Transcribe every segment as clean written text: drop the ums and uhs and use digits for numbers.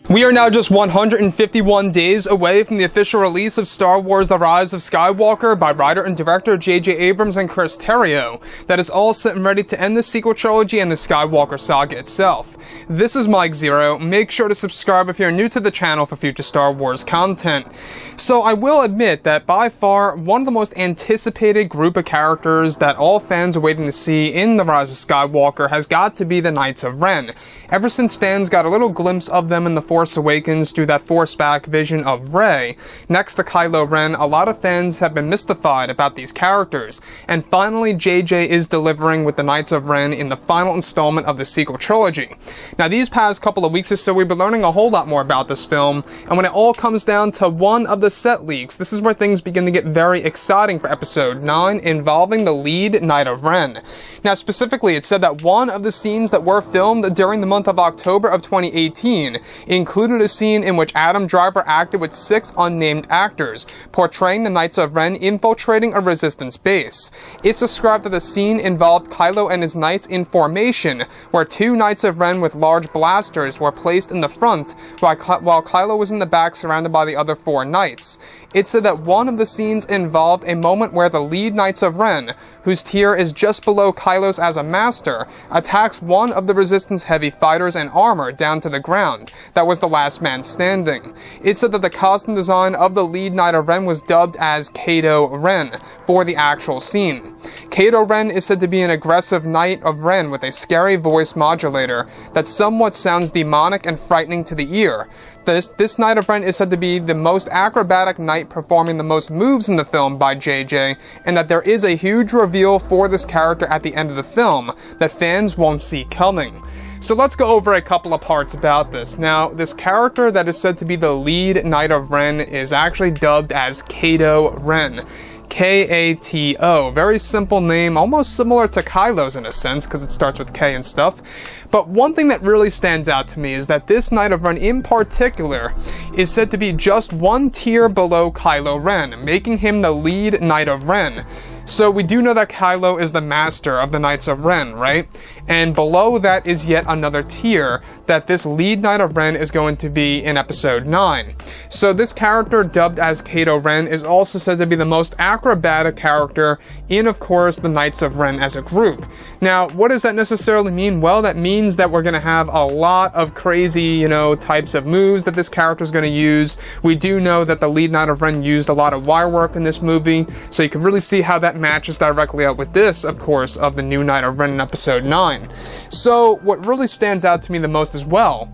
We are now just 151 days away from the official release of Star Wars The Rise of Skywalker by writer and director J.J. Abrams and Chris Terrio. That is all set and ready to end the sequel trilogy and the Skywalker saga itself. This is Mike Zero. Make sure to subscribe if you're new to the channel for future Star Wars content. So I will admit that by far, one of the most anticipated group of characters that all fans are waiting to see in The Rise of Skywalker has got to be the Knights of Ren. Ever since fans got a little glimpse of them in The Force Awakens through that Force-back vision of Rey, next to Kylo Ren, a lot of fans have been mystified about these characters, and finally JJ is delivering with the Knights of Ren in the final installment of the sequel trilogy. Now these past couple of weeks or so we've been learning a whole lot more about this film, and when it all comes down to one of the set leaks, this is where things begin to get very exciting for Episode 9, involving the lead Knight of Ren. Now specifically, it said that one of the scenes that were filmed during the month of October of 2018 included a scene in which Adam Driver acted with 6 unnamed actors, portraying the Knights of Ren infiltrating a resistance base. It's described that the scene involved Kylo and his knights in formation, where 2 Knights of Ren with large blasters were placed in the front, while Kylo was in the back surrounded by the other 4 knights. It said that one of the scenes involved a moment where the lead Knights of Ren, whose tier is just below Kylo's as a master, attacks one of the Resistance heavy fighters and armor down to the ground. That was the last man standing. It said that the costume design of the lead Knight of Ren was dubbed as Kato Ren for the actual scene. Kato Ren is said to be an aggressive Knight of Ren with a scary voice modulator that somewhat sounds demonic and frightening to the ear. This Knight of Ren is said to be the most acrobatic knight performing the most moves in the film by JJ, and that there is a huge reveal for this character at the end of the film that fans won't see coming. So let's go over a couple of parts about this. Now, this character that is said to be the lead Knight of Ren is actually dubbed as Kato Ren. K-A-T-O. Very simple name, almost similar to Kylo's in a sense, because it starts with K and stuff. But one thing that really stands out to me is that this Knight of Ren in particular is said to be just 1 tier below Kylo Ren, making him the lead Knight of Ren. So we do know that Kylo is the master of the Knights of Ren, right? And below that is yet another tier that this lead Knight of Ren is going to be in Episode 9. So this character, dubbed as Kato Ren, is also said to be the most acrobatic character in, of course, the Knights of Ren as a group. Now, what does that necessarily mean? Well, that means that we're going to have a lot of crazy, types of moves that this character is going to use. We do know that the lead Knight of Ren used a lot of wire work in this movie, so you can really see how that matches directly out with this, of course, of the new Knight of Ren in Episode 9. So, what really stands out to me the most as well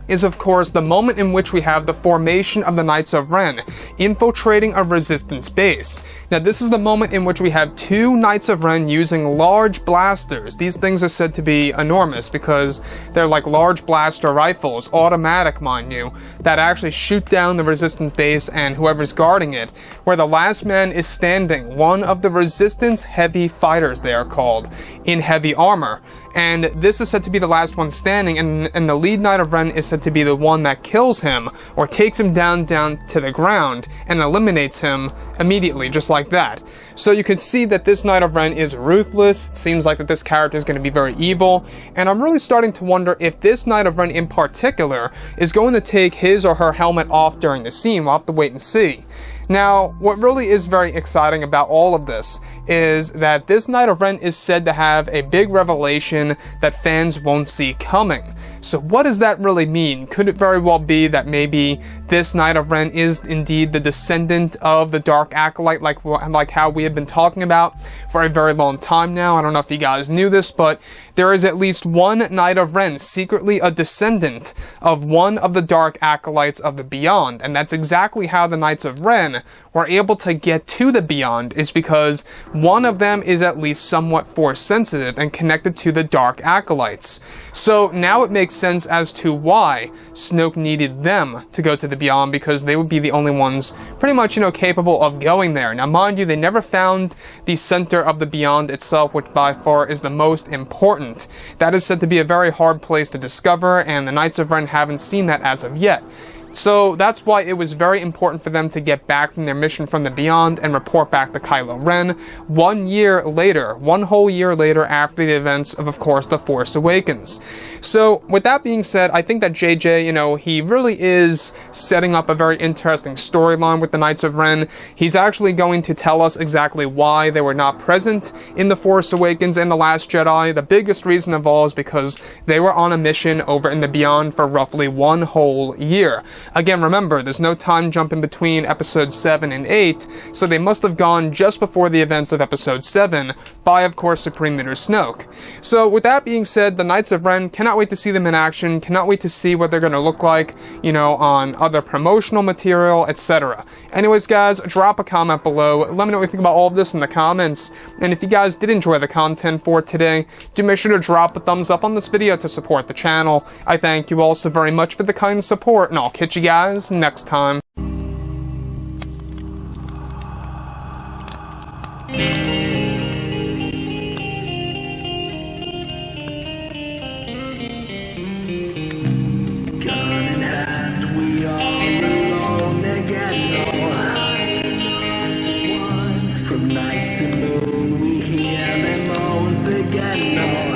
is, of course, the moment in which we have the formation of the Knights of Ren infiltrating a resistance base. Now, this is the moment in which we have 2 Knights of Ren using large blasters. These things are said to be enormous because they're like large blaster rifles, automatic, mind you, that actually shoot down the resistance base and whoever's guarding it, where the last man is standing, one of the resistance heavy fighters, they are called, in heavy armor. And this is said to be the last one standing, and the lead Knight of Ren is said to be the one that kills him, or takes him down to the ground, and eliminates him immediately, just like that. So you can see that this Knight of Ren is ruthless. It seems like that this character is going to be very evil, and I'm really starting to wonder if this Knight of Ren in particular is going to take his or her helmet off during the scene. We'll have to wait and see. Now, what really is very exciting about all of this is that this Knight of Ren is said to have a big revelation that fans won't see coming. So what does that really mean? Could it very well be that maybe this Knight of Ren is indeed the descendant of the Dark Acolyte, like how we have been talking about for a very long time now? I don't know if you guys knew this, but there is at least one Knight of Ren secretly a descendant of one of the Dark Acolytes of the Beyond, and that's exactly how the Knights of Ren were able to get to the Beyond, is because one of them is at least somewhat Force sensitive and connected to the Dark Acolytes. So now it makes sense as to why Snoke needed them to go to the Beyond, because they would be the only ones pretty much, capable of going there. Now, mind you, they never found the center of the Beyond itself, which by far is the most important. That is said to be a very hard place to discover, and the Knights of Ren haven't seen that as of yet. So that's why it was very important for them to get back from their mission from the beyond and report back to Kylo Ren 1 year later, 1 whole year later after the events of course, The Force Awakens. So with that being said, I think that JJ, he really is setting up a very interesting storyline with the Knights of Ren. He's actually going to tell us exactly why they were not present in The Force Awakens and The Last Jedi. The biggest reason of all is because they were on a mission over in the beyond for roughly 1 whole year. Again, remember, there's no time jump in between episodes 7 and 8, so they must have gone just before the events of episode 7 by, of course, Supreme Leader Snoke. So with that being said, the Knights of Ren, cannot wait to see them in action, cannot wait to see what they're going to look like, on other promotional material, etc. Anyways, guys, drop a comment below. Let me know what you think about all of this in the comments. And if you guys did enjoy the content for today, do make sure to drop a thumbs up on this video to support the channel. I thank you all so very much for the kind support, and I'll catch you guys next time. From night to moon, we hear them moans again.